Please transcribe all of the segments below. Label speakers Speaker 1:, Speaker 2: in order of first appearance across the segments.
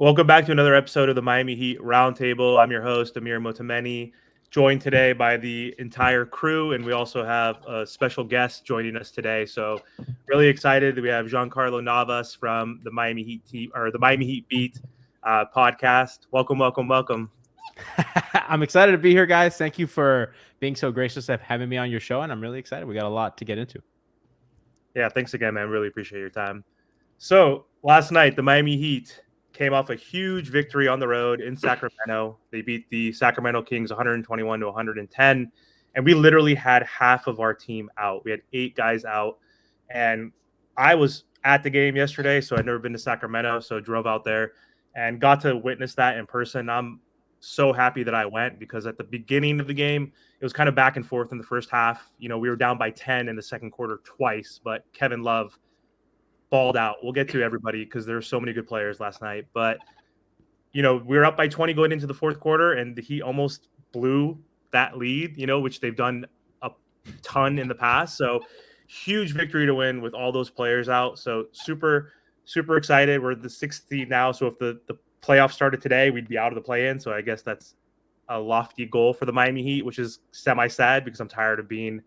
Speaker 1: Welcome back to another episode of the Miami Heat Roundtable. I'm your host, Amir Motameni, joined today by the entire crew, and we also have a special guest joining us today. So, really excited that we have Giancarlo Navas from the Miami Heat team or the Miami Heat Beat podcast. Welcome, welcome, welcome.
Speaker 2: I'm excited to be here, guys. Thank you for being so gracious of having me on your show, and I'm really excited. We got a lot to get into.
Speaker 1: Yeah, thanks again, man. Really appreciate your time. So, last night, the Miami Heat came off a huge victory on the road in Sacramento. They beat the Sacramento Kings 121 to 110, and we literally had half of our team out. We had 8 guys out, and I was at the game yesterday, so I'd never been to Sacramento, so drove out there and got to witness that in person. I'm so happy that I went because at the beginning of the game, it was kind of back and forth in the first half. You know, we were down by 10 in the second quarter twice, but Kevin Love balled out. We'll get to everybody because there were so many good players last night. But, you know, we were up by 20 going into the fourth quarter, and he almost blew that lead, you know, which they've done a ton in the past. So huge victory to win with all those players out. So super, super excited. We're the 6th seed now. So if the playoffs started today, we'd be out of the play-in. So I guess that's a lofty goal for the Miami Heat, which is semi-sad because I'm tired of being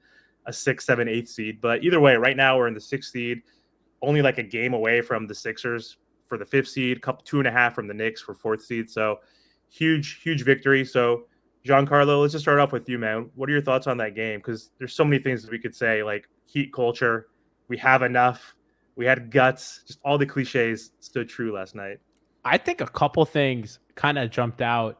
Speaker 1: a 6, 7, 8 seed. But either way, right now we're in the 6th seed, only like a game away from the Sixers for the 5th seed, 2.5 from the Knicks for 4th seed. So huge, huge victory. So Giancarlo, let's just start off with you, man. What are your thoughts on that game? Because there's so many things that we could say, like Heat culture. We have enough. We had guts. Just all the cliches stood true last night.
Speaker 2: I think a couple things kind of jumped out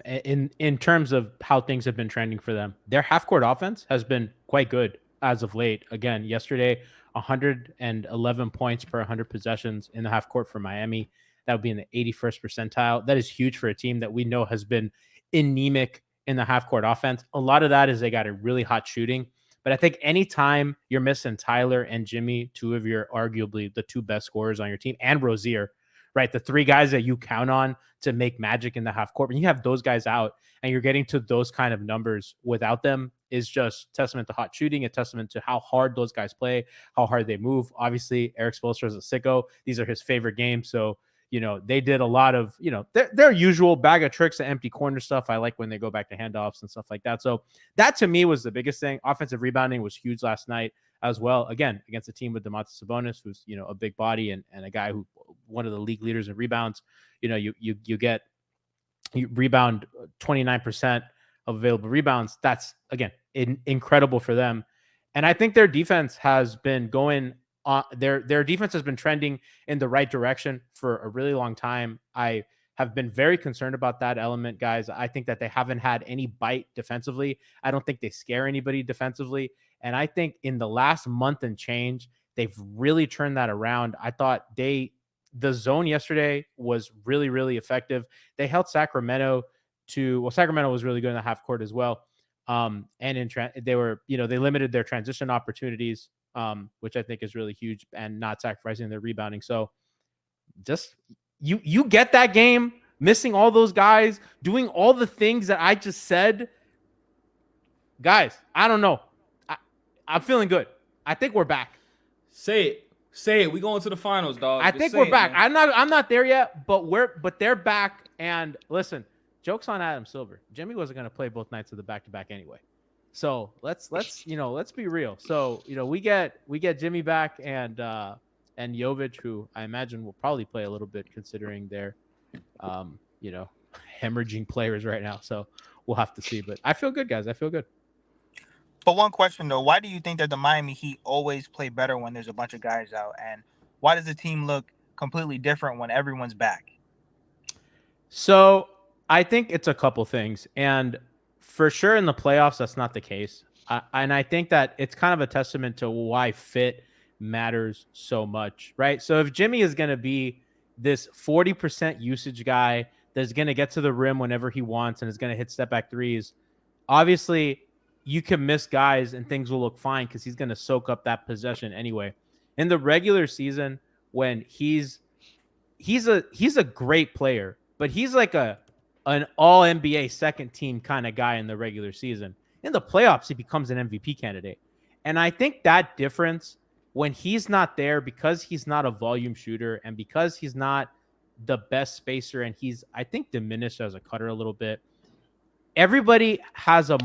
Speaker 2: in terms of how things have been trending for them. Their half court offense has been quite good as of late. Again, yesterday, 111 points per 100 possessions in the half court for Miami. That would be in the 81st percentile. That is huge for a team that we know has been anemic in the half court offense. A lot of that is they got a really hot shooting. But I think anytime you're missing Tyler and Jimmy, two of your arguably the 2 best scorers on your team, and Rozier, right? The 3 guys that you count on to make magic in the half court. When you have those guys out and you're getting to those kind of numbers without them is just testament to hot shooting, a testament to how hard those guys play, how hard they move. Obviously, Eric Spoelstra is a sicko. These are his favorite games. So, you know, they did a lot of, you know, their usual bag of tricks and empty corner stuff. I like when they go back to handoffs and stuff like that. So that to me was the biggest thing. Offensive rebounding was huge last night as well. Again, against a team with Domantas Sabonis, who's, you know, a big body and a guy who one of the league leaders in rebounds. You know, you rebound 29% of available rebounds. That's again incredible for them. And I think their defense has been going on. Their defense has been trending in the right direction for a really long time. I have been very concerned about that element, guys. I think that they haven't had any bite defensively. I don't think they scare anybody defensively. And I think in the last month and change, they've really turned that around. I thought the zone yesterday was really, really effective. They held Sacramento Sacramento was really good in the half court as well. And they were, you know, they limited their transition opportunities, which I think is really huge, and not sacrificing their rebounding. So just you get that game, missing all those guys, doing all the things that I just said. Guys, I don't know. I'm feeling good. I think we're back.
Speaker 3: Say it. We going to the finals, dog.
Speaker 2: I think we're back. Man. I'm not there yet, but they're back. And listen, joke's on Adam Silver. Jimmy wasn't going to play both nights of the back-to-back anyway. So let's be real. So, you know, we get Jimmy back and Jovic, who I imagine will probably play a little bit considering their you know, hemorrhaging players right now. So we'll have to see. But I feel good, guys. I feel good.
Speaker 4: But one question, though, why do you think that the Miami Heat always play better when there's a bunch of guys out? And why does the team look completely different when everyone's back?
Speaker 2: So I think it's a couple things. And for sure in the playoffs, that's not the case. And I think that it's kind of a testament to why fit matters so much, right? So if Jimmy is going to be this 40% usage guy that's going to get to the rim whenever he wants and is going to hit step back threes, obviously you can miss guys and things will look fine because he's going to soak up that possession anyway. In the regular season, when he's a great player, but he's like an all NBA second team kind of guy in the regular season. In the playoffs, he becomes an MVP candidate. And I think that difference when he's not there, because he's not a volume shooter and because he's not the best spacer, and he's, I think, diminished as a cutter a little bit. Everybody has a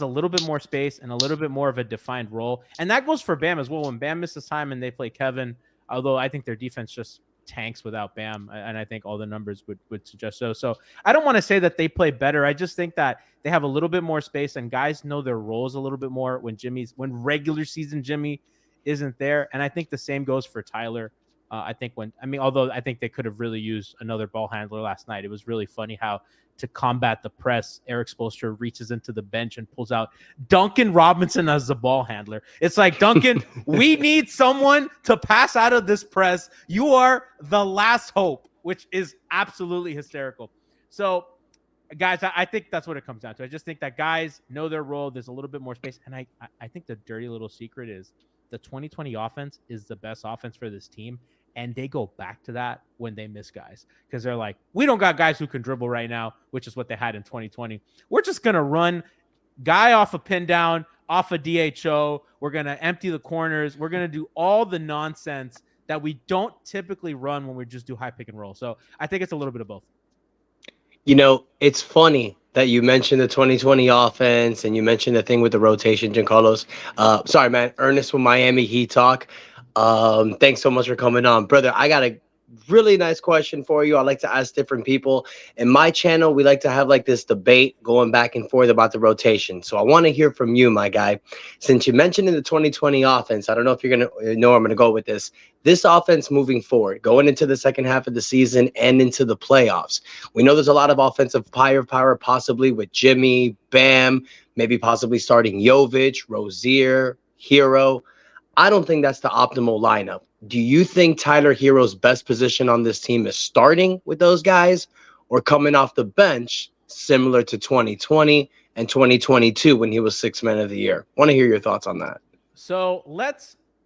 Speaker 2: little bit more space and a little bit more of a defined role. And that goes for Bam as well. When Bam misses time and they play Kevin, although I think their defense just tanks without Bam, and I think all the numbers would suggest so. So I don't want to say that they play better. I just think that they have a little bit more space and guys know their roles a little bit more when regular season Jimmy isn't there. And I think the same goes for Tyler. Although I think they could have really used another ball handler last night. It was really funny how, to combat the press, Eric Spoelstra reaches into the bench and pulls out Duncan Robinson as the ball handler. It's like, Duncan, we need someone to pass out of this press. You are the last hope, which is absolutely hysterical. So, guys, I think that's what it comes down to. I just think that guys know their role. There's a little bit more space. And I think the dirty little secret is the 2020 offense is the best offense for this team. And they go back to that when they miss guys, because they're like, we don't got guys who can dribble right now, which is what they had in 2020. We're just going to run guy off a pin down, off a DHO. We're going to empty the corners. We're going to do all the nonsense that we don't typically run when we just do high pick and roll. So I think it's a little bit of both.
Speaker 5: You know, it's funny that you mentioned the 2020 offense and you mentioned the thing with the rotation, Giancarlo's. Sorry, man. Ernest with Miami Heat Talk. Thanks so much for coming on. Brother, I got a really nice question for you. I like to ask different people. In my channel, we like to have like this debate going back and forth about the rotation. So I want to hear from you, my guy. Since you mentioned in the 2020 offense, I don't know if you're going to know where I'm going to go with this. This offense moving forward, going into the second half of the season and into the playoffs. We know there's a lot of offensive firepower, possibly with Jimmy, Bam, maybe possibly starting Jovic, Rozier, Hero. I don't think that's the optimal lineup. Do you think Tyler Hero's best position on this team is starting with those guys or coming off the bench, similar to 2020 and 2022 when he was Sixth Man of the Year? Want to hear your thoughts on that.
Speaker 2: So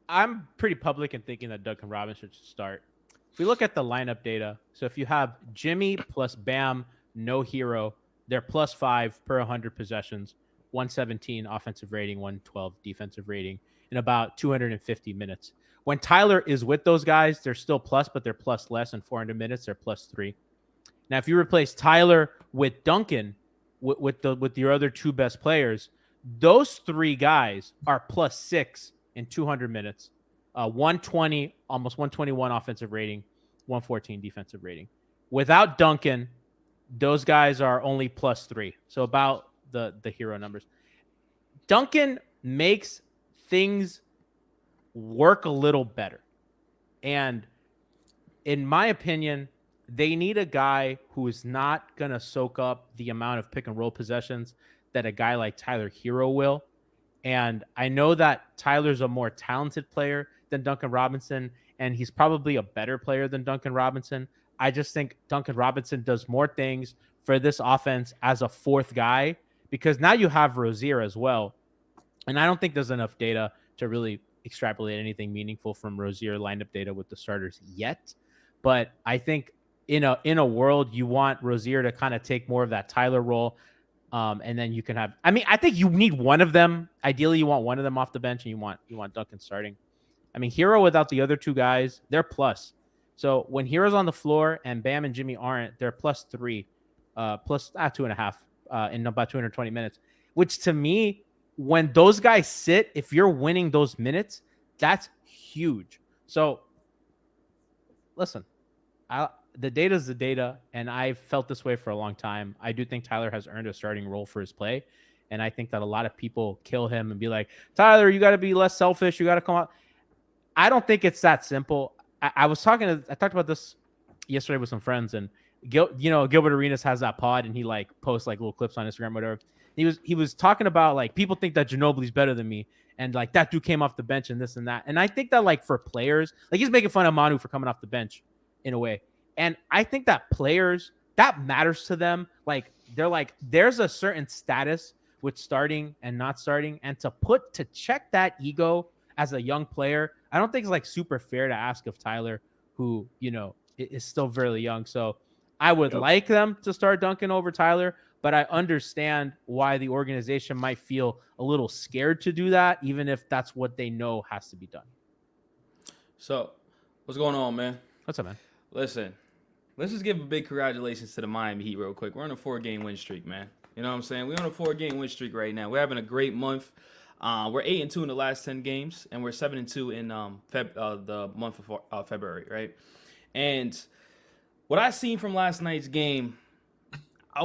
Speaker 2: I'm pretty public in thinking that Duncan Robinson should start. If we look at the lineup data, so if you have Jimmy plus Bam, no Hero, they're +5 per 100 possessions, 117 offensive rating, 112 defensive rating, in about 250 minutes. When Tyler is with those guys, they're still plus, but they're plus less. In 400 minutes, they're +3. Now, if you replace Tyler with Duncan, with your other two best players, those three guys are +6 in 200 minutes, 120, almost 121 offensive rating, 114 defensive rating. Without Duncan, those guys are only +3. So about the Hero numbers. Duncan makes things work a little better. And in my opinion, they need a guy who is not going to soak up the amount of pick and roll possessions that a guy like Tyler Hero will. And I know that Tyler's a more talented player than Duncan Robinson, and he's probably a better player than Duncan Robinson. I just think Duncan Robinson does more things for this offense as a fourth guy, because now you have Rozier as well. And I don't think there's enough data to really extrapolate anything meaningful from Rozier lineup data with the starters yet. But I think in a world, you want Rozier to kind of take more of that Tyler role. And then you can have, I think you need one of them. Ideally, you want one of them off the bench, and you want Duncan starting. Hero without the other two guys, they're plus. So when Hero's on the floor and Bam and Jimmy aren't, they're +3, plus 2.5 in about 220 minutes, which to me, when those guys sit, if you're winning those minutes, that's huge. So listen, the data is the data, and I've felt this way for a long time. I do think Tyler has earned a starting role for his play, and I think that a lot of people kill him and be like, Tyler, you got to be less selfish. You got to come out. I don't think it's that simple. I talked about this yesterday with some friends, and Gilbert Arenas has that pod, and he like posts like little clips on Instagram, whatever. He was talking about like people think that Ginobili's better than me, and like that dude came off the bench and this and that. And I think that like for players, like he's making fun of Manu for coming off the bench in a way. And I think that players, that matters to them. Like they're like, there's a certain status with starting and not starting, and to check that ego as a young player, I don't think it's like super fair to ask of Tyler, who, is still very young. So I would like them to start Duncan over Tyler, but I understand why the organization might feel a little scared to do that, even if that's what they know has to be done.
Speaker 3: So, what's going on, man?
Speaker 2: What's up, man?
Speaker 3: Listen, let's just give a big congratulations to the Miami Heat real quick. We're on a 4-game win streak, man. You know what I'm saying? We're on a 4-game win streak right now. We're having a great month. We're 8-2 in the last 10 games, and we're 7-2 in the month of February, right? And what I seen from last night's game, I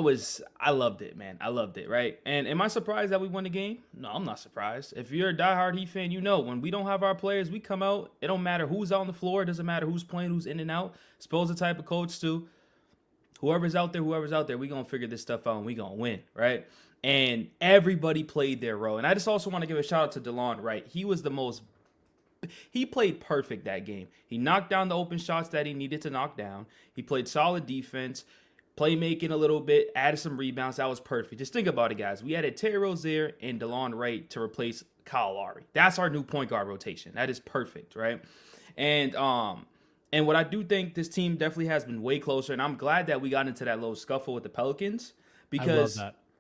Speaker 3: loved it, man. I loved it, right? And am I surprised that we won the game? No, I'm not surprised. If you're a diehard Heat fan, you know when we don't have our players, we come out. It don't matter who's on the floor. It doesn't matter who's playing, who's in and out. Spo's the type of coach too. Whoever's out there, we gonna figure this stuff out and we gonna win, right? And everybody played their role. And I just also want to give a shout out to DeLon Wright. He played perfect that game. He knocked down the open shots that he needed to knock down. He played solid defense, playmaking a little bit, added some rebounds. That was perfect. Just think about it, guys. We added Terry Rozier and DeLon Wright to replace Kyle Lowry. That's our new point guard rotation. That is perfect, right? And what I do think this team definitely has been way closer, and I'm glad that we got into that little scuffle with the Pelicans because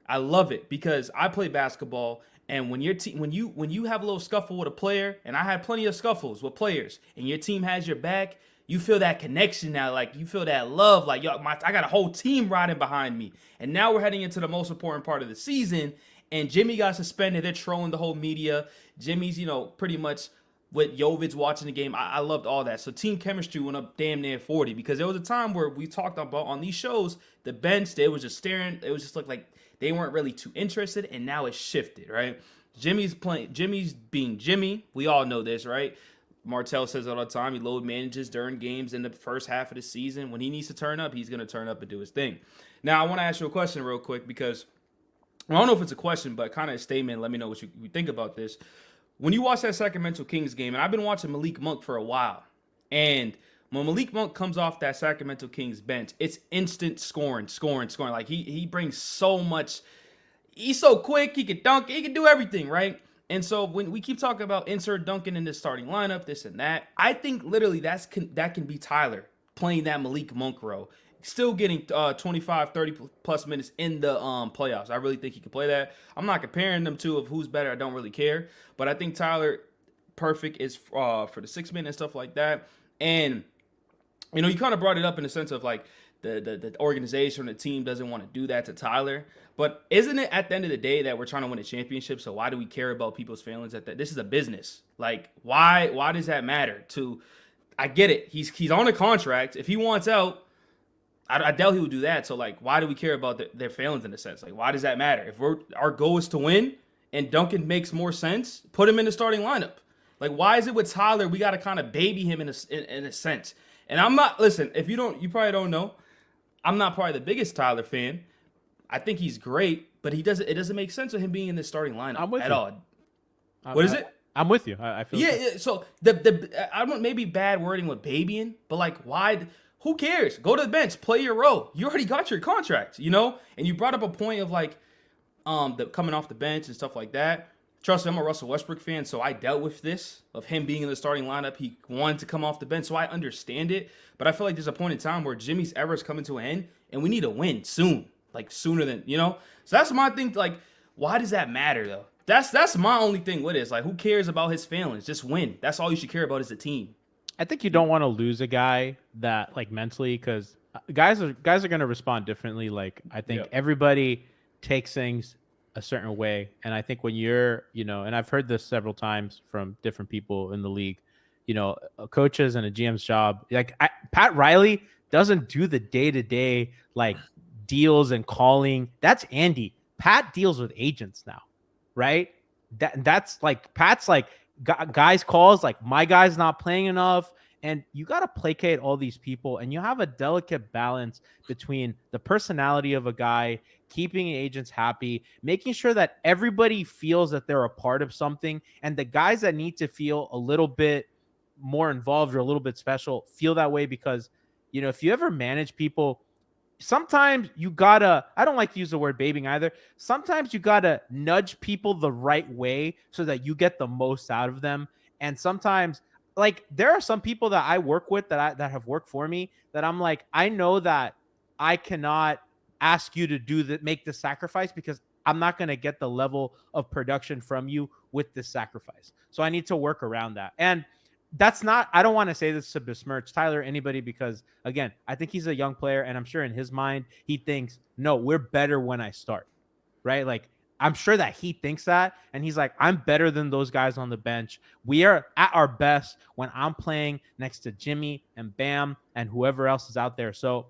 Speaker 3: I love it because I play basketball, and when you have a little scuffle with a player, and I had plenty of scuffles with players, and your team has your back, you feel that connection now, like you feel that love, like yo, I got a whole team riding behind me, and now we're heading into the most important part of the season, and Jimmy got suspended. They're trolling the whole media. Jimmy's pretty much with Jovic watching the game. I loved all that. So team chemistry went up damn near 40 because there was a time where we talked about on these shows, the bench, they was just staring. It was just looked like they weren't really too interested, and now it's shifted, right? Jimmy's being Jimmy. We all know this, right? Martell says it all the time. He load manages during games in the first half of the season. When he needs to turn up, he's going to turn up and do his thing. Now, I want to ask you a question real quick because I don't know if it's a question, but kind of a statement. Let me know what you think about this. When you watch that Sacramento Kings game, and I've been watching Malik Monk for a while, and when Malik Monk comes off that Sacramento Kings bench, it's instant scoring. Like he brings so much. He's so quick. He can dunk. He can do everything, right? And so when we keep talking about insert dunking in the starting lineup, this and that, I think literally that can be Tyler playing that Malik Monk role. Still getting 25, 30 plus minutes in the playoffs. I really think he can play that. I'm not comparing them two of who's better. I don't really care. But I think Tyler perfect is for the 6 men and stuff like that. And, you kind of brought it up in the sense of like the organization or the team doesn't want to do that to Tyler. But isn't it at the end of the day that we're trying to win a championship? So why do we care about people's feelings at that? This is a business. Like, why does that matter? I get it. He's on a contract. If he wants out, I doubt he would do that. So, like, why do we care about their failings in a sense? Like, why does that matter? If our goal is to win and Duncan makes more sense, put him in the starting lineup. Like, why is it with Tyler, we got to kind of baby him in a sense? And I'm not, listen, if you probably don't know, I'm not probably the biggest Tyler fan. I think he's great, but it doesn't make sense of him being in the starting lineup at all. What is it?
Speaker 2: I'm with you. I feel
Speaker 3: yeah. So I don't maybe bad wording with babying, but like why? Who cares? Go to the bench, play your role. You already got your contract, And you brought up a point of like, the coming off the bench and stuff like that. Trust me, I'm a Russell Westbrook fan, so I dealt with this of him being in the starting lineup. He wanted to come off the bench, so I understand it. But I feel like there's a point in time where Jimmy's era is coming to an end, and we need to win soon, like sooner than So that's my thing. Like, why does that matter though? That's my only thing with it. It's like, who cares about his feelings? Just win. That's all you should care about as a team.
Speaker 2: I think you don't want to lose a guy that like mentally, because guys are going to respond differently. Like I think everybody takes things a certain way, and I think when you're, and I've heard this several times from different people in the league, coaches and a GM's job. Like Pat Riley doesn't do the day-to-day like deals and calling. That's Andy. Pat deals with agents now, right? That's like Pat's like. Guys calls like my guy's not playing enough, and you got to placate all these people, and you have a delicate balance between the personality of a guy, keeping agents happy, making sure that everybody feels that they're a part of something, and the guys that need to feel a little bit more involved or a little bit special feel that way, because if you ever manage people, sometimes you gotta, I don't like to use the word babying either. Sometimes you gotta nudge people the right way so that you get the most out of them. And sometimes, like, there are some people that I work with that have worked for me that I'm like, I know that I cannot ask you to make the sacrifice because I'm not going to get the level of production from you with this sacrifice. So I need to work around that. And that's not, I don't want to say this to besmirch Tyler or anybody, because again, I think he's a young player, and I'm sure in his mind he thinks, no, we're better when I start, right? Like, I'm sure that he thinks that, and he's like, I'm better than those guys on the bench. We are at our best when I'm playing next to Jimmy and Bam and whoever else is out there. So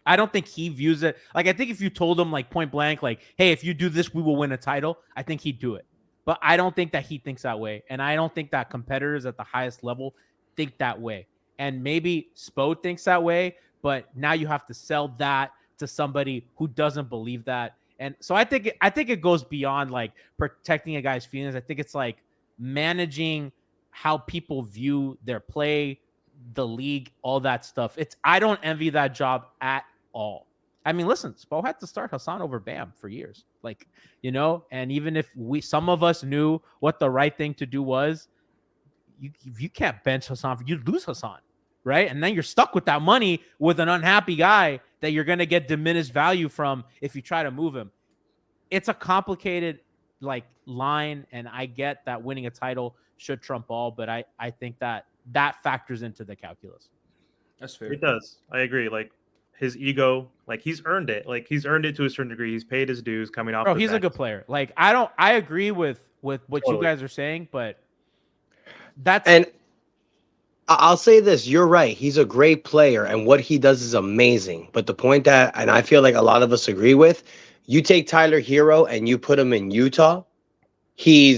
Speaker 2: I don't think he views it like, I think if you told him like point blank, like, hey, if you do this, we will win a title, I think he'd do it. But I don't think that he thinks that way. And I don't think that competitors at the highest level think that way. And maybe Spo thinks that way, but now you have to sell that to somebody who doesn't believe that. And so I think it goes beyond like protecting a guy's feelings. I think it's like managing how people view their play, the league, all that stuff. I don't envy that job at all. I mean, listen, Spo had to start Hassan over Bam for years. Like, and even if some of us knew what the right thing to do was, you can't bench Hassan, you'd lose Hassan, right? And then you're stuck with that money with an unhappy guy that you're going to get diminished value from if you try to move him. It's a complicated like line, and I get that winning a title should trump all, but I think that factors into the calculus.
Speaker 3: That's fair.
Speaker 1: It does. I agree. Like his ego, like he's earned it. Like he's earned it to a certain degree. He's paid his dues coming off.
Speaker 2: Bro, he's a good player. Like I agree with what
Speaker 1: Totally.
Speaker 2: you guys are saying, but that's
Speaker 5: And I'll say this, you're right. He's a great player, and what he does is amazing. But the point that, and I feel like a lot of us agree with, you take Tyler Hero and you put him in Utah, he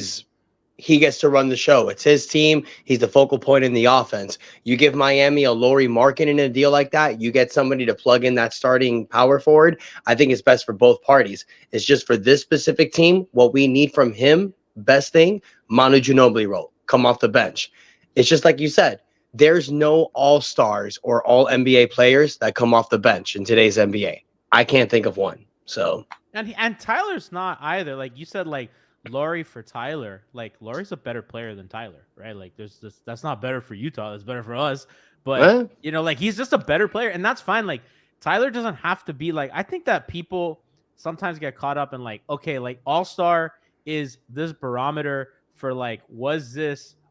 Speaker 5: gets to run the show. It's his team. He's the focal point in the offense. You give Miami a Lauri Markkanen in a deal like that, you get somebody to plug in that starting power forward. I think it's best for both parties. It's just for this specific team, what we need from him, best thing, Manu Ginobili role, come off the bench. It's just like you said, there's no all-stars or all NBA players that come off the bench in today's NBA. I can't think of one. So,
Speaker 2: and Tyler's not either. Like you said, like Lauri for Tyler. Like Lauri's a better player than Tyler, right? Like there's this, that's not better for Utah. That's better for us. But like he's just a better player, and that's fine. Like Tyler doesn't have to be like. I think that people sometimes get caught up in like, okay, like all-star is this barometer for like,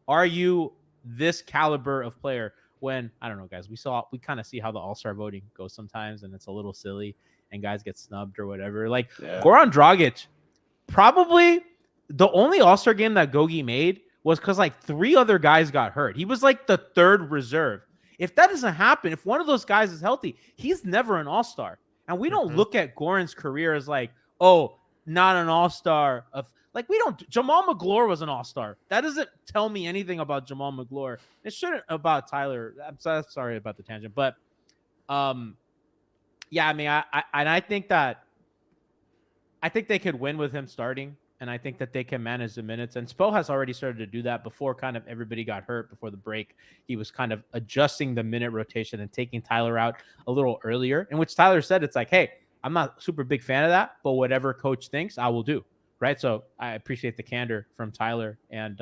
Speaker 2: are you this caliber of player? When I don't know, guys, we kind of see how the all-star voting goes sometimes, and it's a little silly, and guys get snubbed or whatever. Like Goran Dragic, probably the only all-star game that Gogi made was because like 3 other guys got hurt. He was like the 3rd reserve. If that doesn't happen, if one of those guys is healthy, he's never an all-star. And we don't look at Goran's career as like, oh, not an all-star of like, we don't. Jamal McGlure was an all-star. That doesn't tell me anything about Jamal McGlure. It shouldn't about Tyler. I'm sorry about the tangent, but yeah, I mean, I think they could win with him starting, and I think that they can manage the minutes. And Spo has already started to do that before kind of everybody got hurt before the break. He was kind of adjusting the minute rotation and taking Tyler out a little earlier, in which Tyler said, it's like, hey, I'm not a super big fan of that, but whatever coach thinks, I will do. Right. So I appreciate the candor from Tyler. And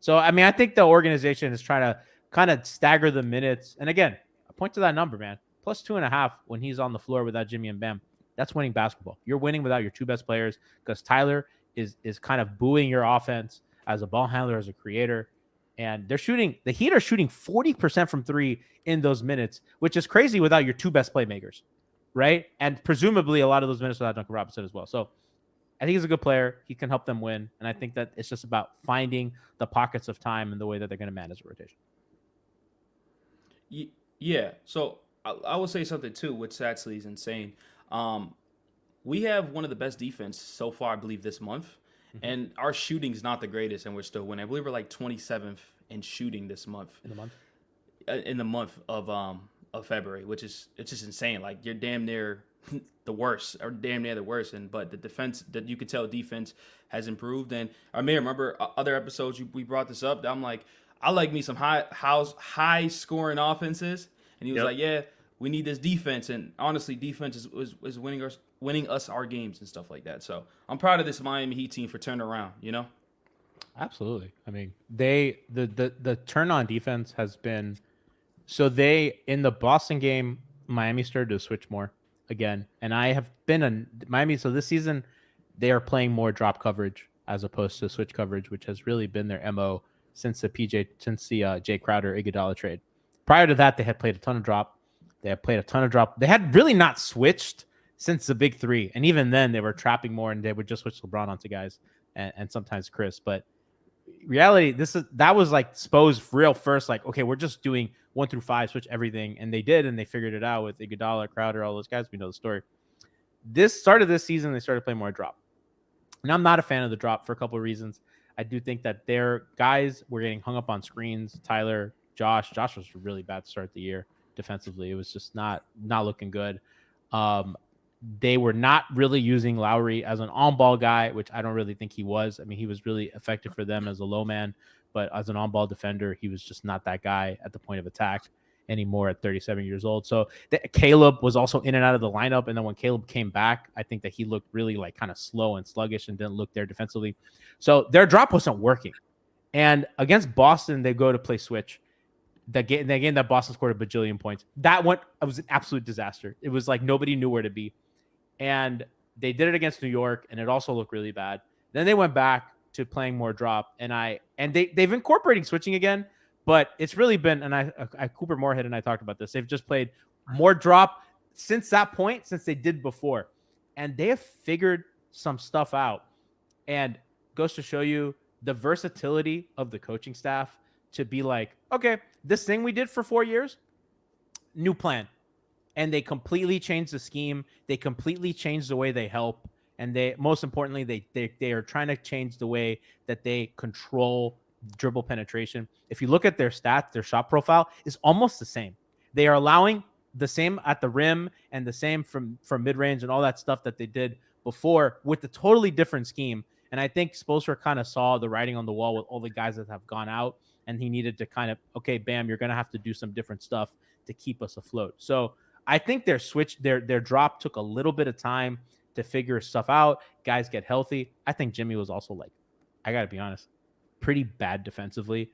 Speaker 2: so, I mean, I think the organization is trying to kind of stagger the minutes. And again, I point to that number, man, plus 2.5 when he's on the floor without Jimmy and Bam. That's winning basketball. You're winning without your 2 best players because Tyler is kind of buoying your offense as a ball handler, as a creator. And the Heat are shooting 40% from 3 in those minutes, which is crazy without your 2 best playmakers. Right. And presumably a lot of those minutes without Duncan Robinson as well. So I think he's a good player. He can help them win. And I think that it's just about finding the pockets of time and the way that they're going to manage the rotation.
Speaker 3: Yeah. So I will say something too, which actually is insane. We have one of the best defense so far, I believe, this month. Mm-hmm. And our shooting's not the greatest, and we're still winning. I believe we're like 27th in shooting this month. In the month of February, which is, it's just insane. Like you're damn near the worst, or damn near the worst. But the defense, that you could tell defense has improved. And I may remember other episodes we brought this up. That I'm like, I like me some high scoring offenses. And he was like, yeah, we need this defense. And honestly, defense is winning us our games and stuff like that. So I'm proud of this Miami Heat team for turning around,
Speaker 2: Absolutely. I mean, the turn on defense has been, so they, in the Boston game, Miami started to switch more again. And I have been in Miami. So this season they are playing more drop coverage as opposed to switch coverage, which has really been their MO since the Jay Crowder Iguodala trade. Prior to that, they had played a ton of drop. They had really not switched since the big three. And even then they were trapping more and they would just switch LeBron onto guys and sometimes Chris. But reality, that was like Spo's real first, like, okay, we're just doing 1 through 5, switch everything. And they did, and they figured it out with Iguodala, Crowder, all those guys. We know the story. This season, they started playing more drop. And I'm not a fan of the drop for a couple of reasons. I do think that their guys were getting hung up on screens. Tyler, Josh was really bad to start the year defensively. It was just not looking good. They were not really using Lowry as an on-ball guy, which I don't really think he was. I mean, he was really effective for them as a low man, but as an on-ball defender, he was just not that guy at the point of attack anymore at 37 years old. So Caleb was also in and out of the lineup. And then when Caleb came back, I think that he looked really like kind of slow and sluggish and didn't look there defensively. So their drop wasn't working. And against Boston, they go to play switch. The game that Boston scored a bajillion points. It was an absolute disaster. It was like nobody knew where to be. And they did it against New York, and it also looked really bad. Then they went back to playing more drop, and they've incorporating switching again, but it's really been, and I Cooper Moorhead and I talked about this. They've just played more drop since that point, since they did before, and they have figured some stuff out. And goes to show you the versatility of the coaching staff to be like, okay, this thing we did for 4 years, new plan. And they completely changed the scheme. They completely changed the way they help. And they, most importantly, they are trying to change the way that they control dribble penetration. If you look at their stats, their shot profile is almost the same. They are allowing the same at the rim and the same from mid-range and all that stuff that they did before with a totally different scheme. And I think Spoelstra kind of saw the writing on the wall with all the guys that have gone out, and he needed to kind of, okay, bam, you're going to have to do some different stuff to keep us afloat. So I think their drop took a little bit of time to figure stuff out. Guys get healthy. I think Jimmy was also, like, I got to be honest, pretty bad defensively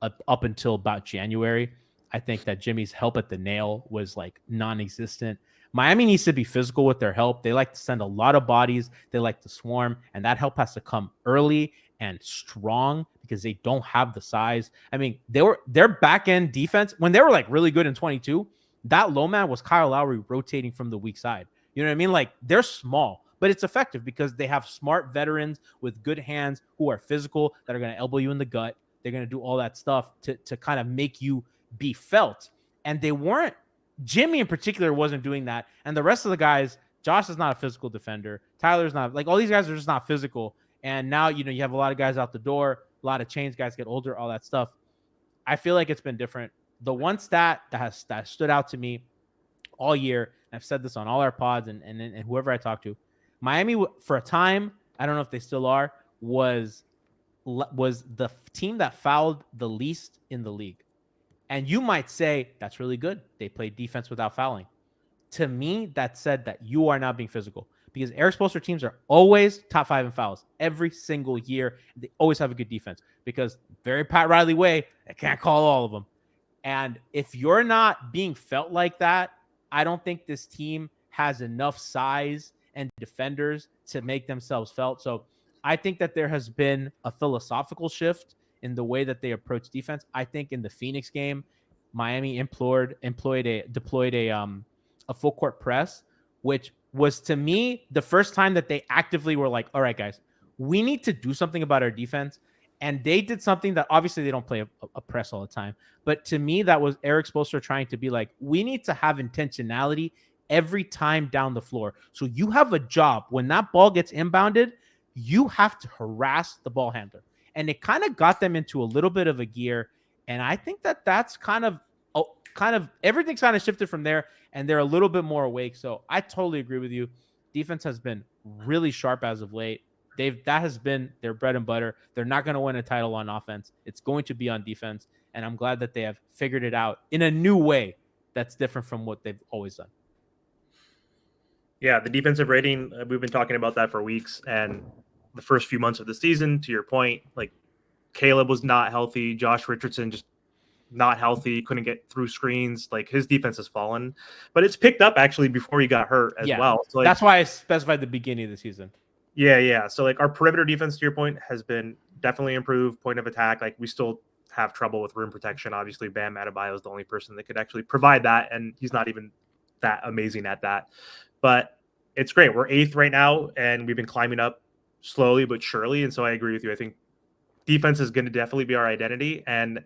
Speaker 2: up until about January. I think that Jimmy's help at the nail was like non-existent. Miami needs to be physical with their help. They like to send a lot of bodies. They like to swarm, and that help has to come early and strong because they don't have the size. I mean, their back end defense, when they were like really good in 22, that low man was Kyle Lowry rotating from the weak side. You know what I mean? Like, they're small, but it's effective because they have smart veterans with good hands who are physical, that are going to elbow you in the gut. They're going to do all that stuff to kind of make you be felt. And they weren't, Jimmy in particular wasn't doing that. And the rest of the guys, Josh is not a physical defender. Tyler's not, like, all these guys are just not physical. And now, you know, you have a lot of guys out the door, a lot of change, guys get older, all that stuff. I feel like it's been different. The one stat that stood out to me all year, and I've said this on all our pods and whoever I talk to, Miami for a time, I don't know if they still are, was the team that fouled the least in the league. And you might say that's really good. They played defense without fouling. To me, that said that you are not being physical, because Eric Spoelstra teams are always top 5 in fouls every single year. They always have a good defense because very Pat Riley way, they can't call all of them. And if you're not being felt like that, I don't think this team has enough size and defenders to make themselves felt. So I think that there has been a philosophical shift in the way that they approach defense. I think in the Phoenix game, Miami deployed a full court press, which was, to me, the first time that they actively were like, all right, guys, we need to do something about our defense. And they did something that obviously they don't play a press all the time. But to me, that was Eric Spoelstra trying to be like, we need to have intentionality every time down the floor. So you have a job. When that ball gets inbounded, you have to harass the ball handler. And it kind of got them into a little bit of a gear. And I think that that's kind of everything's kind of shifted from there. And they're a little bit more awake. So I totally agree with you. Defense has been really sharp as of late. That has been their bread and butter. They're not going to win a title on offense. It's going to be on defense. And I'm glad that they have figured it out in a new way that's different from what they've always done.
Speaker 1: Yeah, the defensive rating, we've been talking about that for weeks. And the first few months of the season, to your point, like, Caleb was not healthy. Josh Richardson just not healthy, couldn't get through screens. Like, his defense has fallen. But it's picked up actually before he got hurt as well. So, like,
Speaker 2: that's why I specified the beginning of the season.
Speaker 1: Yeah. So like our perimeter defense, to your point, has been definitely improved. Point of attack, like we still have trouble with rim protection. Obviously, Bam Adebayo is the only person that could actually provide that, and he's not even that amazing at that. But it's great. We're 8th right now, and we've been climbing up slowly but surely. And so I agree with you. I think defense is going to definitely be our identity, and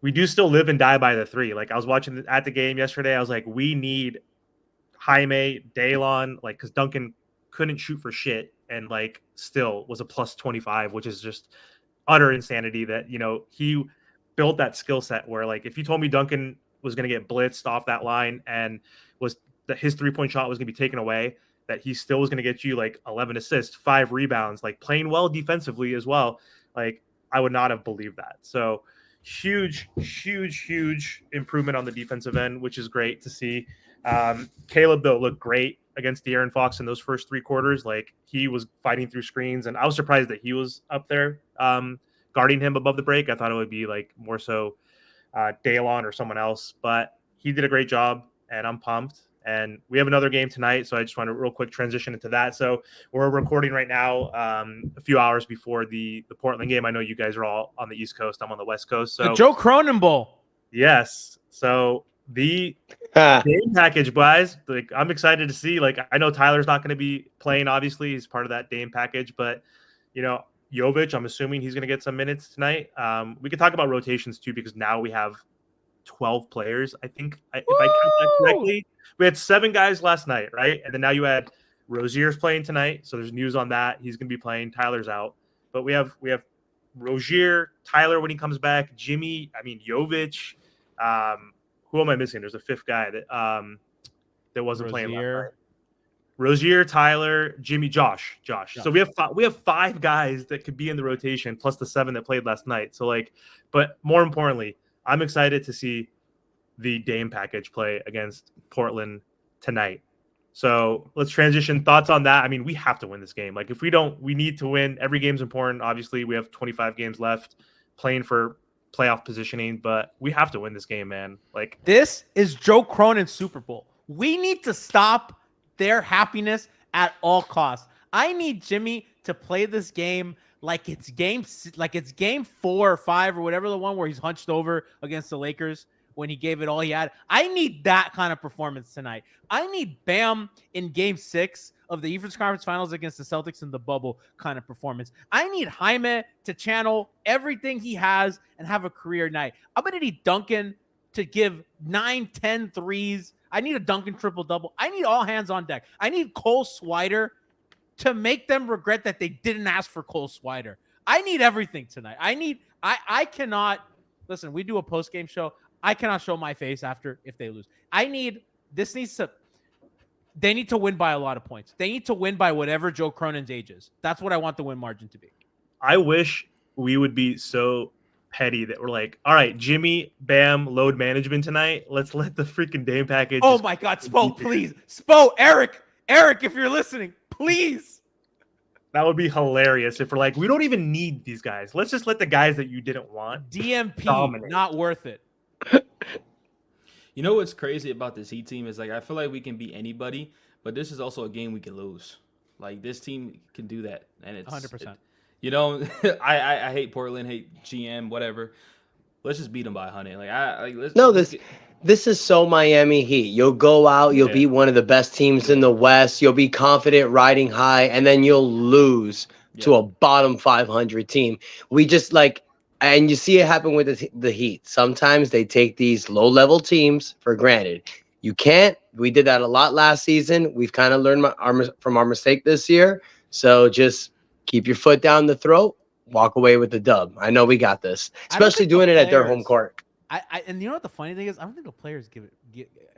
Speaker 1: we do still live and die by the three. Like I was watching at the game yesterday, I was like, we need Jaime, Daylon, like because Duncan couldn't shoot for shit and like still was a plus 25, which is just utter insanity that, he built that skill set where like if you told me Duncan was going to get blitzed off that line and was that his 3-point shot was going to be taken away, that he still was going to get you like 11 assists, 5 rebounds, like playing well defensively as well. Like I would not have believed that. So huge improvement on the defensive end, which is great to see. Caleb, though, looked great against De'Aaron Fox in those first 3 quarters. Like he was fighting through screens, and I was surprised that he was up there guarding him above the break. I thought it would be like more so Daylon or someone else, but he did a great job, and I'm pumped. And we have another game tonight, so I just want to real quick transition into that. So we're recording right now, a few hours before the Portland game. I know you guys are all on the East Coast. I'm on the West Coast. So
Speaker 2: The Joe Cronin Bowl.
Speaker 1: Yes. So the game package, guys. Like I'm excited to see. Like I know Tyler's not going to be playing. Obviously, he's part of that Dame package, but Jovic, I'm assuming he's going to get some minutes tonight. We could talk about rotations too because now we have 12 players. I think if I count that correctly, we had 7 guys last night, right? And then now you had Rozier's playing tonight, so there's news on that. He's going to be playing. Tyler's out, but we have Rozier, Tyler when he comes back, Jimmy. I mean Jovic. Who am I missing? There's a 5th guy that wasn't playing last night. Rozier, Tyler, Jimmy, Josh. So we have 5 guys that could be in the rotation plus the 7 that played last night. So but more importantly, I'm excited to see the Dame package play against Portland tonight. So let's transition. Thoughts on that? I mean, we have to win this game. Like if we don't, we need to win. Every game's important. Obviously, we have 25 games left playing for playoff positioning, but we have to win this game, man. Like
Speaker 2: this is Joe Cronin's Super Bowl. We need to stop their happiness at all costs. I need Jimmy to play this game like it's game 4 or 5 or whatever, the one where he's hunched over against the Lakers when he gave it all he had. I need that kind of performance tonight. I need Bam in game 6 of the Eastern Conference Finals against the Celtics in the bubble kind of performance. I need Jaime to channel everything he has and have a career night. I'm going to need Duncan to give 9-10 threes. I need a Duncan triple-double. I need all hands on deck. I need Cole Swider to make them regret that they didn't ask for Cole Swider. I need everything tonight. I cannot, listen, we do a post-game show. I cannot show my face after if they lose. They need to win by a lot of points. They need to win by whatever Joe Cronin's age is. That's what I want the win margin to be.
Speaker 1: I wish we would be so petty that we're like, all right, Jimmy, Bam, load management tonight. Let's let the freaking Dame package.
Speaker 2: Oh my God, Spo, please. Spo, Eric, if you're listening, please.
Speaker 1: That would be hilarious if we're like, we don't even need these guys. Let's just let the guys that you didn't want
Speaker 2: DMP,
Speaker 1: dominate.
Speaker 2: Not worth it.
Speaker 3: You know what's crazy about this Heat team is like I feel like we can beat anybody, but this is also a game we can lose. Like this team can do that, and it's
Speaker 2: 100%.
Speaker 3: I hate Portland, hate GM, whatever. Let's just beat them by 100. Like
Speaker 5: this is so Miami Heat. You'll go out, you'll be one of the best teams in the West. You'll be confident riding high, and then you'll lose to a bottom 500 team. We just and you see it happen with the Heat. Sometimes they take these low-level teams for granted. You can't. We did that a lot last season. We've kind of learned from our mistake this year. So just keep your foot down the throat, walk away with the dub. I know we got this, especially doing it at their home court.
Speaker 2: And you know what the funny thing is? I don't think the players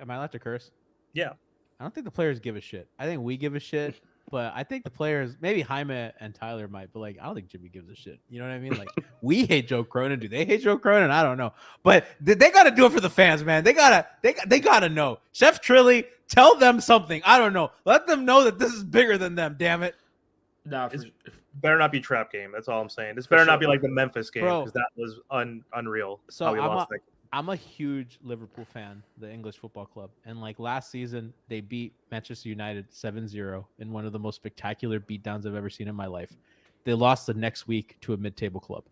Speaker 2: am I allowed to curse?
Speaker 1: Yeah.
Speaker 2: I don't think the players give a shit. I think we give a shit, but I think the players, maybe Jaime and Tyler might, but I don't think Jimmy gives a shit. You know what I mean? Like we hate Joe Cronin. Do they hate Joe Cronin? I don't know. But they got to do it for the fans, man. They gotta know. Chef Trilly, tell them something. I don't know. Let them know that this is bigger than them. Damn it.
Speaker 3: Nah,
Speaker 1: better not be trap game. That's all I'm saying. This better not be like the Memphis game because that was unreal.
Speaker 2: So I'm a huge Liverpool fan, the English football club. And like last season, they beat Manchester United 7-0 in one of the most spectacular beatdowns I've ever seen in my life. They lost the next week to a mid-table club.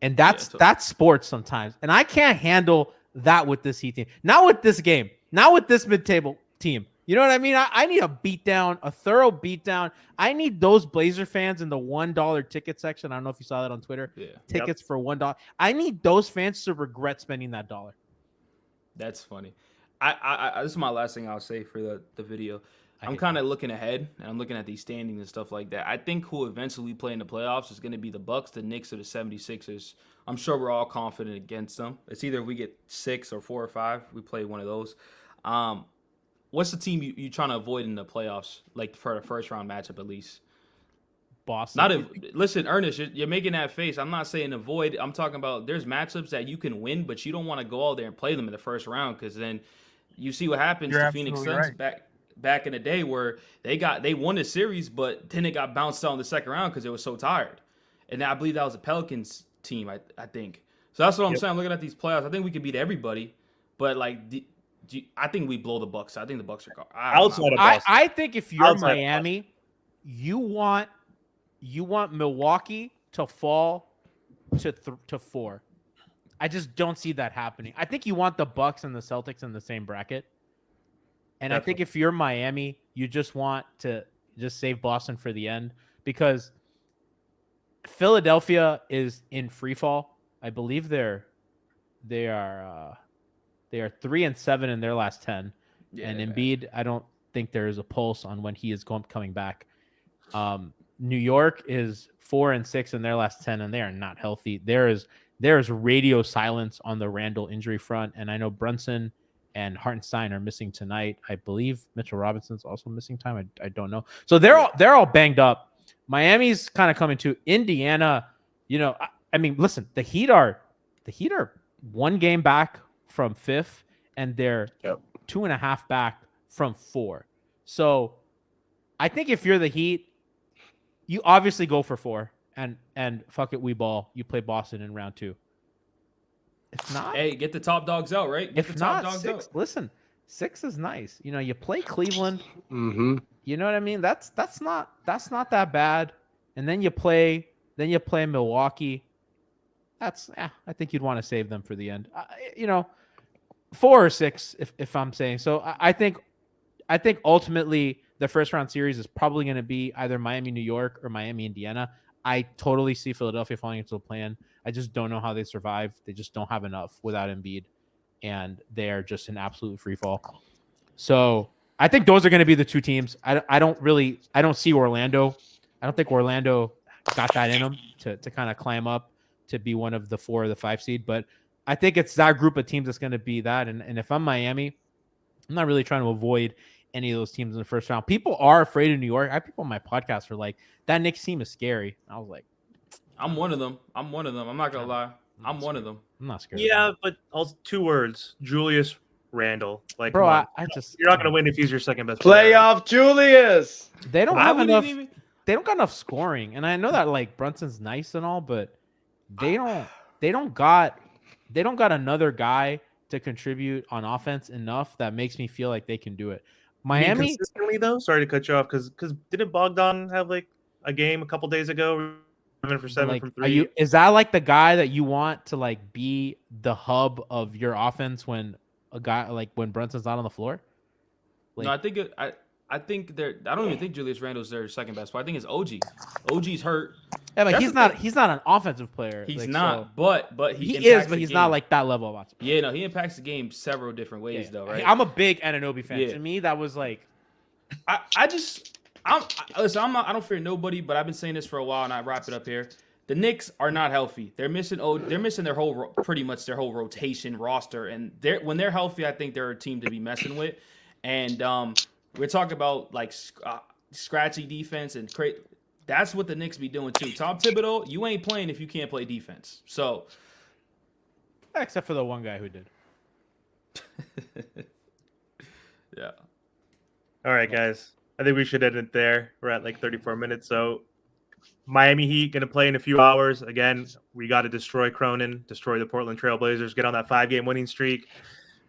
Speaker 2: And that's sports sometimes. And I can't handle that with this Heat team. Not with this game. Not with this mid-table team. You know what I mean? I need a beatdown, a thorough beatdown. I need those Blazer fans in the $1 ticket section. I don't know if you saw that on Twitter.
Speaker 3: Yeah.
Speaker 2: Tickets for $1. I need those fans to regret spending that dollar.
Speaker 3: That's funny. I this is my last thing I'll say for the video. I'm kind of looking ahead, and I'm looking at these standings and stuff like that. I think who eventually play in the playoffs is going to be the Bucks, the Knicks, or the 76ers. I'm sure we're all confident against them. It's either we get 6 or 4 or 5. We play one of those. What's the team you trying to avoid in the playoffs, like for the first round matchup at least?
Speaker 2: Boston.
Speaker 3: Listen, Ernest, you're making that face. I'm not saying avoid. I'm talking about there's matchups that you can win, but you don't want to go out there and play them in the first round because then you see what happens to Phoenix Suns back in the day where they won the series, but then it got bounced out in the second round because it was so tired. And I believe that was a Pelicans team, I think. So that's what I'm saying. I'm looking at these playoffs. I think we can beat everybody, but like I think we blow the Bucks. I think the Bucks are
Speaker 1: outside of Boston.
Speaker 2: I think if you're Miami, you want Milwaukee to fall to 4. I just don't see that happening. I think you want the Bucks and the Celtics in the same bracket. And I think if you're Miami, you just want to just save Boston for the end because Philadelphia is in free fall. I believe they are 3-7 in their last 10. Yeah, and Embiid, I don't think there is a pulse on when he is coming back. New York is 4-6 in their last 10, and they are not healthy. There is radio silence on the Randall injury front, and I know Brunson and Hartenstein are missing tonight. I believe Mitchell Robinson's also missing time. I don't know. So they're all banged up. Miami's kind of coming to Indiana. You know, I mean, listen, the Heat are 1 game back from 5th, and they're 2.5 back from 4. So I think if you're the Heat, you obviously go for 4 and fuck it, we ball. You play Boston in round 2. If not,
Speaker 3: hey, get the top dogs out, right? Get
Speaker 2: if
Speaker 3: the top
Speaker 2: not,
Speaker 3: dogs
Speaker 2: 6.
Speaker 3: out.
Speaker 2: Listen, 6 is nice. You know, you play Cleveland.
Speaker 5: Mm-hmm.
Speaker 2: You know what I mean? That's not that bad. And then you play Milwaukee. I think you'd want to save them for the end. 4 or 6, if I'm saying so. I think ultimately the first round series is probably going to be either Miami, New York, or Miami, Indiana. I totally see Philadelphia falling into the plan. I just don't know how they survive. They just don't have enough without Embiid, and they are just an absolute free fall. So I think those are going to be the 2 teams. I don't see Orlando. I don't think Orlando got that in them to kind of climb up to be one of the 4 or the 5 seed. But I think it's that group of teams that's going to be that. And if I'm Miami, I'm not really trying to avoid any of those teams in the first round. People are afraid of New York. I have people on my podcast who are like, that Knicks team is scary. And I was like,
Speaker 3: I'm one of them. I'm not gonna lie. I'm one of them.
Speaker 2: I'm not scared.
Speaker 1: Yeah, but also 2 words: Julius Randle. Like,
Speaker 2: bro,
Speaker 1: I
Speaker 2: just
Speaker 1: you're not gonna win if he's your second best player.
Speaker 5: Playoff Julius.
Speaker 2: They don't have enough. They don't got enough scoring, and I know that like Brunson's nice and all, but they don't got another guy to contribute on offense enough that makes me feel like they can do it. Miami
Speaker 1: consistently though. Sorry to cut you off because didn't Bogdan have like a game a couple days ago? 7 for 7
Speaker 2: like,
Speaker 1: from 3.
Speaker 2: Is that like the guy that you want to like be the hub of your offense when a guy like when Brunson's not on the floor?
Speaker 3: Like, no, I think I don't even think Julius Randle's their second best player. I think it's OG. OG's hurt.
Speaker 2: Yeah, but he's not an offensive player.
Speaker 3: He's
Speaker 2: like,
Speaker 3: not,
Speaker 2: so.
Speaker 3: but
Speaker 2: he is, but he's not like that level of offensive.
Speaker 3: Yeah, no, he impacts the game several different ways though, right?
Speaker 2: I'm a big Anunoby fan. To me, that was like
Speaker 3: I don't fear nobody, but I've been saying this for a while, and I wrap it up here. The Knicks are not healthy. They're missing their pretty much their whole rotation roster, and when they're healthy, I think they're a team to be messing with. And we're talking about like scratchy defense and that's what the Knicks be doing too. Tom Thibodeau, you ain't playing if you can't play defense. So,
Speaker 2: except for the one guy who did.
Speaker 3: Yeah.
Speaker 1: All right, guys. I think we should end it there. We're at like 34 minutes, so Miami Heat going to play in a few hours. Again, we got to destroy Cronin, destroy the Portland Trailblazers, get on that 5-game winning streak,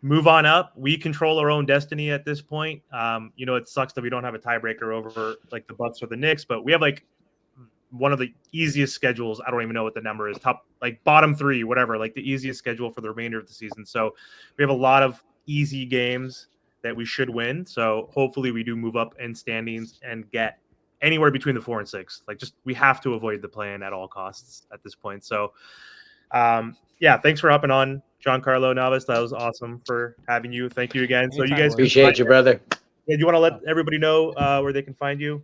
Speaker 1: move on up. We control our own destiny at this point. It sucks that we don't have a tiebreaker over like the Bucks or the Knicks, but we have like one of the easiest schedules. I don't even know what the number is. Top, like bottom 3, whatever, like the easiest schedule for the remainder of the season. So we have a lot of easy games that we should win. So hopefully we do move up in standings and get anywhere between the 4 and 6. Like, just we have to avoid the play-in at all costs at this point. So thanks for hopping on, Giancarlo Navas. That was awesome for having you. Thank you again. So you guys
Speaker 5: appreciate you, brother.
Speaker 1: Yeah, you want to let everybody know where they can find you?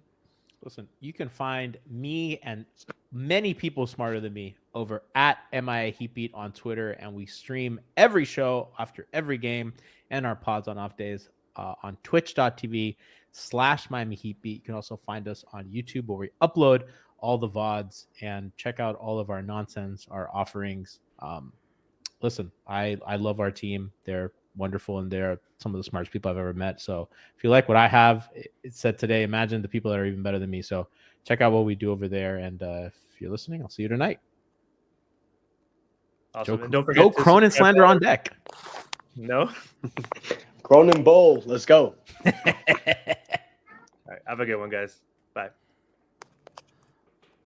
Speaker 2: Listen, you can find me and many people smarter than me over at MIA Heatbeat on Twitter, and we stream every show after every game and our pods on off days on twitch.tv/Miami Heatbeat. You can also find us on YouTube where we upload all the VODs and check out all of our nonsense, our offerings. Listen, I love our team. They're wonderful, and they're some of the smartest people I've ever met. So if you like what I have, it said today, imagine the people that are even better than me. So check out what we do over there. And if you're listening, I'll see you tonight.
Speaker 1: Awesome. And don't forget
Speaker 2: Joe Cronin slander on deck.
Speaker 1: No.
Speaker 5: Cronin Bowl. Let's go.
Speaker 1: All right. Have a good one, guys. Bye.